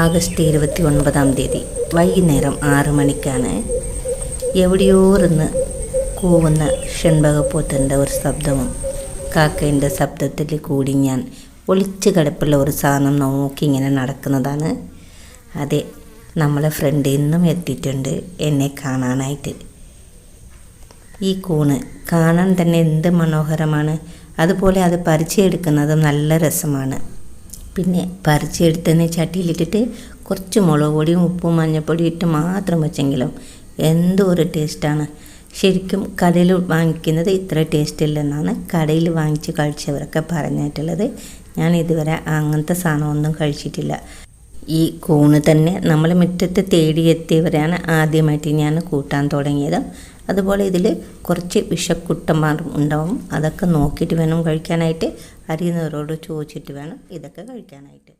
August 29 വൈകുന്നേരം 6 മണിക്കാണ് എവിടെയോ നിന്ന് കൂവുന്ന ഷൺബകപ്പോത്തിൻ്റെ ഒരു ശബ്ദവും കാക്കേൻ്റെ ശബ്ദത്തിൽ കൂടി ഞാൻ ഒളിച്ച് കിടപ്പുള്ള ഒരു സാധനം നോക്കി ഇങ്ങനെ നടക്കുന്നതാണ്. അതെ, നമ്മളെ ഫ്രണ്ട് ഇന്നും എത്തിയിട്ടുണ്ട് എന്നെ കാണാനായിട്ട്. ഈ കൂണ് കാണാൻ തന്നെ എന്ത് മനോഹരമാണ്. അതുപോലെ അത് പറിച്ചെടുക്കുന്നതും നല്ല രസമാണ്. പിന്നെ പറിച്ചെടുത്തതിന് ചട്ടിയിലിട്ടിട്ട് കുറച്ച് മുളക് പൊടിയും ഉപ്പും മഞ്ഞൾപ്പൊടിയും ഇട്ട് മാത്രം വെച്ചെങ്കിലും എന്തോ ഒരു ടേസ്റ്റാണ്. ശരിക്കും കടയിൽ വാങ്ങിക്കുന്നത് ഇത്ര ടേസ്റ്റ് ഇല്ലെന്നാണ് കടയിൽ വാങ്ങിച്ച് കഴിച്ചവരൊക്കെ പറഞ്ഞിട്ടുള്ളത്. ഞാൻ ഇതുവരെ അങ്ങനത്തെ സാധനമൊന്നും കഴിച്ചിട്ടില്ല. ഈ കൂണ് തന്നെ നമ്മൾ മുറ്റത്ത് തേടിയെത്തിയവരാണ് ആദ്യമായിട്ട് ഞാൻ കൂട്ടാൻ തുടങ്ങിയത്. അതുപോലെ ഇതിൽ കുറച്ച് വിഷക്കുട്ടന്മാർ ഉണ്ടാവും. അതൊക്കെ നോക്കിയിട്ട് വേണം കഴിക്കാനായിട്ട്. അറിയുന്നവരോട് ചോദിച്ചിട്ട് വേണം ഇതൊക്കെ കഴിക്കാനായിട്ട്.